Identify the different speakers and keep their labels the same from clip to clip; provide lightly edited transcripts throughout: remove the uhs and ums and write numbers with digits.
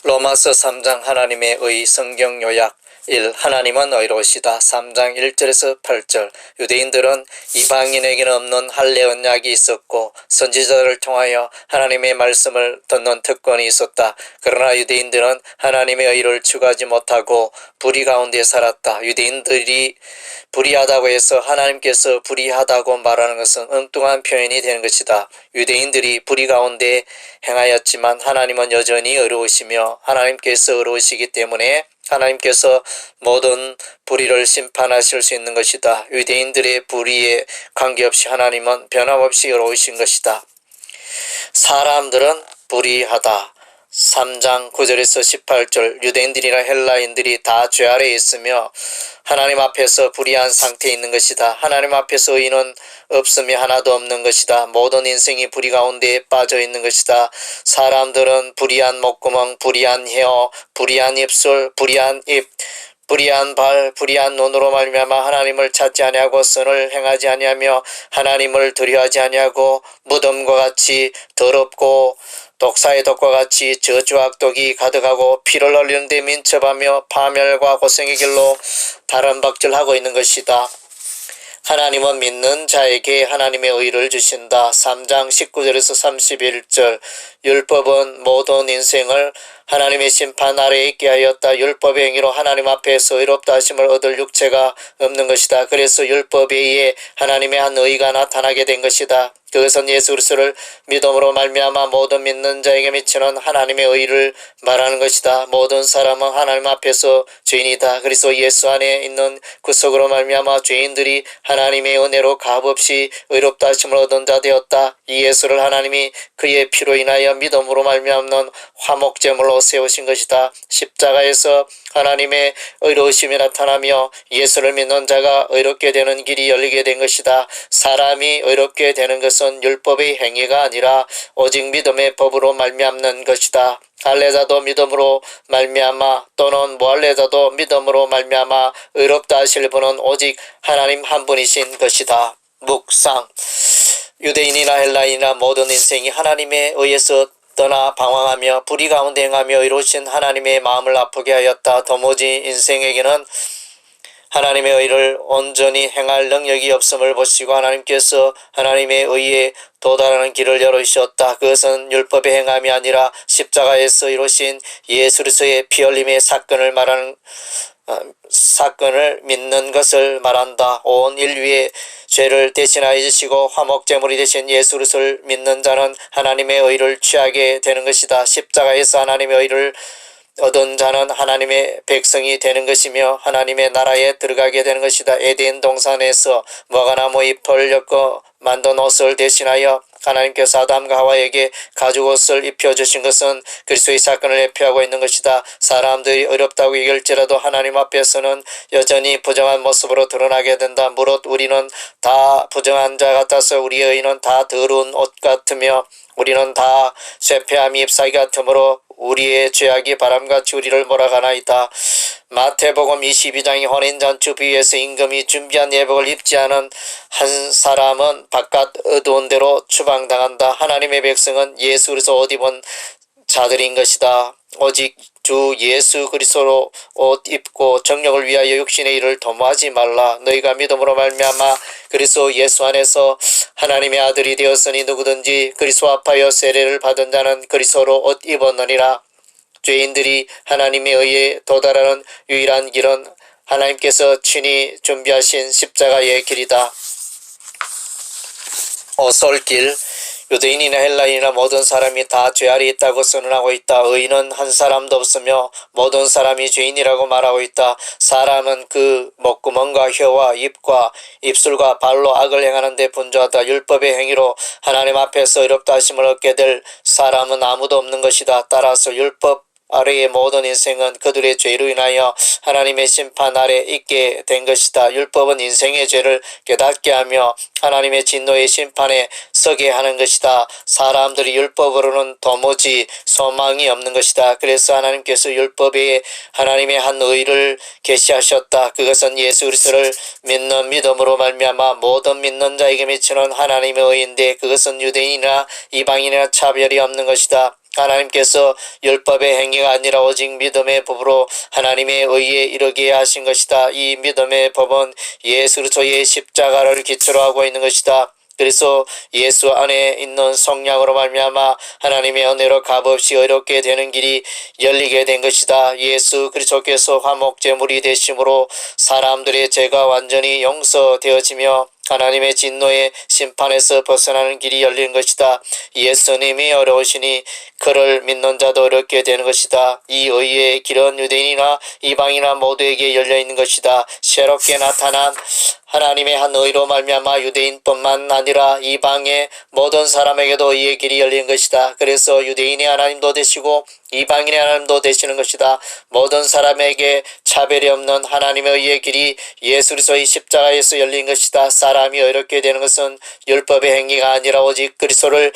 Speaker 1: 로마서 3장 하나님의 의 성경 요약 1. 하나님은 의로우시다. 3장 1절에서 8절. 유대인들은 이방인에게는 없는 할례 언약이 있었고 선지자들을 통하여 하나님의 말씀을 듣는 특권이 있었다. 그러나 유대인들은 하나님의 의를 추구하지 못하고 불의 가운데 살았다. 유대인들이 불의하다고 해서 하나님께서 불의하다고 말하는 것은 엉뚱한 표현이 되는 것이다. 유대인들이 불의 가운데 행하였지만 하나님은 여전히 의로우시며 하나님께서 의로우시기 때문에 하나님께서 모든 불의를 심판하실 수 있는 것이다. 유대인들의 불의에 관계없이 하나님은 변함없이 의로우신 것이다. 사람들은 불의하다. 3장 9절에서 18절. 유대인들이나 헬라인들이 다 죄 아래에 있으며 하나님 앞에서 불의한 상태에 있는 것이다. 하나님 앞에서 의는 없음이 하나도 없는 것이다. 모든 인생이 불의 가운데 빠져 있는 것이다. 사람들은 불의한 목구멍, 불의한 혀, 불의한 입술, 불의한 입, 불의한 발, 불의한 눈으로 말미암아 하나님을 찾지 아니하고 선을 행하지 아니하며 하나님을 두려워하지 아니하고 무덤과 같이 더럽고 독사의 독과 같이 저주와 악독이 가득하고 피를 흘리는 데 민첩하며 파멸과 고생의 길로 다름박질하고 있는 것이다. 하나님은 믿는 자에게 하나님의 의를 주신다. 3장 19절에서 31절. 율법은 모든 인생을 하나님의 심판 아래에 있게 하였다. 율법의 행위로 하나님 앞에서 의롭다 하심을 얻을 육체가 없는 것이다. 그래서 율법에 의해 하나님의 한 의가 나타나게 된 것이다. 그것은 예수 그리스도를 믿음으로 말미암아 모든 믿는 자에게 미치는 하나님의 의를 말하는 것이다. 모든 사람은 하나님 앞에서 죄인이다. 그리스도 예수 안에 있는 구속으로 말미암아 죄인들이 하나님의 은혜로 값없이 의롭다 하심을 얻은 자 되었다. 이 예수를 하나님이 그의 피로 인하여 믿음으로 말미암는 화목제물로 세우신 것이다. 십자가에서 하나님의 의로우심이 나타나며 예수를 믿는 자가 의롭게 되는 길이 열리게 된 것이다. 사람이 의롭게 되는 것은 율법의 행위가 아니라 오직 믿음의 법으로 말미암는 것이다. 할례자도 믿음으로 말미암아 또는 무할례자도 믿음으로 말미암아 의롭다 하실 분은 오직 하나님 한 분이신 것이다. 묵상. 유대인이나 헬라인이나 모든 인생이 하나님에 의해서 떠나 방황하며 불의 가운데 행하며 의로우신 하나님의 마음을 아프게 하였다. 도무지 인생에게는 하나님의 의를 온전히 행할 능력이 없음을 보시고 하나님께서 하나님의 의에 도달하는 길을 열어주셨다. 그것은 율법의 행함이 아니라 십자가에서 이루신 예수 그리스도의 피 흘림의 사건을 믿는 것을 말한다. 온 인류의 죄를 대신하여 주시고 화목제물이 되신 예수 그리스도를 믿는 자는 하나님의 의를 취하게 되는 것이다. 십자가에서 하나님의 의를 얻은 자는 하나님의 백성이 되는 것이며 하나님의 나라에 들어가게 되는 것이다. 에덴 동산에서 무화과나무 잎을 엮어 만든 옷을 대신하여 하나님께서 아담과 하와에게 가죽옷을 입혀주신 것은 그리스도의 사건을 예표하고 있는 것이다. 사람들이 어렵다고 여길지라도 하나님 앞에서는 여전히 부정한 모습으로 드러나게 된다. 무릇 우리는 다 부정한 자 같아서 우리의 의는 다 더러운 옷 같으며 우리는 다 쇠폐함이 잎사귀 같으므로 우리의 죄악이 바람같이 우리를 몰아가나이다. 마태복음 22장의 혼인잔치 비유에서 임금이 준비한 예복을 입지 않은 한 사람은 바깥 어두운 데로 추방당한다. 하나님의 백성은 예수 그리스도 옷 입은 자들인 것이다. 오직 주 예수 그리스도로 옷 입고 정력을 위하여 육신의 일을 도모하지 말라. 너희가 믿음으로 말미암아 그리스도 예수 안에서 하나님의 아들이 되었으니 누구든지 그리스도 합하여 세례를 받은 자는 그리스도로 옷 입었느니라. 죄인들이 하나님의 의에 도달하는 유일한 길은 하나님께서 친히 준비하신 십자가의 길이다. 오솔길. 유대인이나 헬라인이나 모든 사람이 다 죄 아래 있다고 선언하고 있다. 의인은 한 사람도 없으며 모든 사람이 죄인이라고 말하고 있다. 사람은 그 목구멍과 혀와 입과 입술과 발로 악을 행하는 데 분주하다. 율법의 행위로 하나님 앞에서 의롭다 하심을 얻게 될 사람은 아무도 없는 것이다. 따라서 율법 아래의 모든 인생은 그들의 죄로 인하여 하나님의 심판 아래 있게 된 것이다. 율법은 인생의 죄를 깨닫게 하며 하나님의 진노의 심판에 서게 하는 것이다. 사람들이 율법으로는 도무지 소망이 없는 것이다. 그래서 하나님께서 율법에 하나님의 한 의를 계시하셨다. 그것은 예수 그리스도를 믿는 믿음으로 말미암아 모든 믿는 자에게 미치는 하나님의 의인데 그것은 유대인이나 이방인이나 차별이 없는 것이다. 하나님께서 율법의 행위가 아니라 오직 믿음의 법으로 하나님의 의에 이르게 하신 것이다. 이 믿음의 법은 예수 그리스도의 십자가를 기초로 하고 있는 것이다. 그래서 예수 안에 있는 성령으로 말미암아 하나님의 은혜로 값없이 의롭게 되는 길이 열리게 된 것이다. 예수 그리스도께서 화목제물이 되심으로 사람들의 죄가 완전히 용서되어지며 하나님의 진노의 심판에서 벗어나는 길이 열리는 것이다. 예수님이 어려우시니 그를 믿는 자도 어렵게 되는 것이다. 이 의의 길은 유대인이나 이방이나 모두에게 열려있는 것이다. 새롭게 나타난 하나님의 한 의로 말미암아 유대인뿐만 아니라 이방의 모든 사람에게도 의의 길이 열린 것이다. 그래서 유대인이 하나님도 되시고 이방인의 하나님도 되시는 것이다. 모든 사람에게 차별이 없는 하나님의 의의 길이 예수 그리스도의 십자가에서 열린 것이다. 사람이 의롭게 되는 것은 율법의 행위가 아니라 오직 그리스도를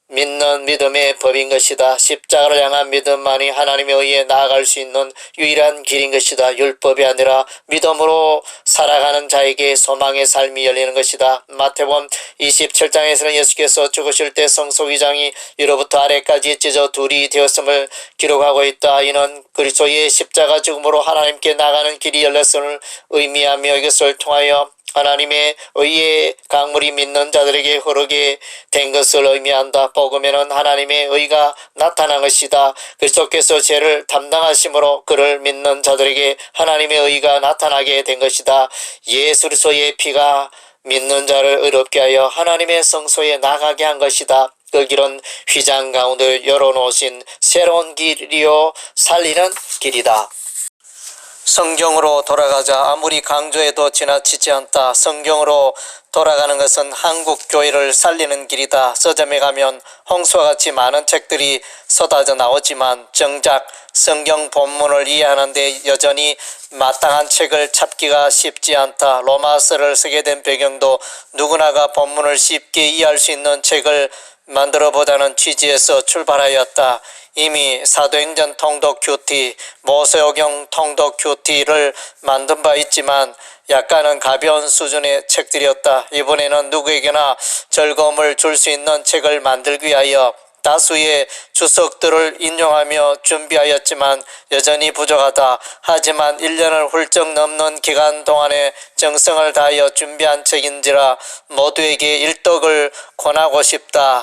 Speaker 1: 믿는 믿음의 법인 것이다. 십자가를 향한 믿음만이 하나님의 의에 나아갈 수 있는 유일한 길인 것이다. 율법이 아니라 믿음으로 살아가는 자에게 소망의 삶이 열리는 것이다. 마태복음 27장에서는 예수께서 죽으실 때 성소기장이 위로부터 아래까지 찢어 둘이 되었음을 기록하고 있다. 이는 그리스도의 십자가 죽음으로 하나님께 나가는 길이 열렸음을 의미하며 이것을 통하여 하나님의 의의 강물이 믿는 자들에게 흐르게 된 것을 의미한다. 복음에는 하나님의 의가 나타난 것이다. 그리스도께서 죄를 담당하심으로 그를 믿는 자들에게 하나님의 의가 나타나게 된 것이다. 예수 그리스도의 피가 믿는 자를 의롭게 하여 하나님의 성소에 나가게 한 것이다. 그 길은 휘장 가운데 열어놓으신 새로운 길이요 살리는 길이다. 성경으로 돌아가자. 아무리 강조해도 지나치지 않다. 성경으로 돌아가는 것은 한국 교회를 살리는 길이다. 서점에 가면 홍수와 같이 많은 책들이 쏟아져 나오지만 정작 성경 본문을 이해하는 데 여전히 마땅한 책을 찾기가 쉽지 않다. 로마서를 쓰게 된 배경도 누구나가 본문을 쉽게 이해할 수 있는 책을 만들어보자는 취지에서 출발하였다. 이미 사도행전 통독 큐티, 모세오경 통독 큐티를 만든 바 있지만 약간은 가벼운 수준의 책들이었다. 이번에는 누구에게나 즐거움을 줄 수 있는 책을 만들기 위하여 다수의 주석들을 인용하며 준비하였지만 여전히 부족하다. 하지만 1년을 훌쩍 넘는 기간 동안에 정성을 다하여 준비한 책인지라 모두에게 일독을 권하고 싶다.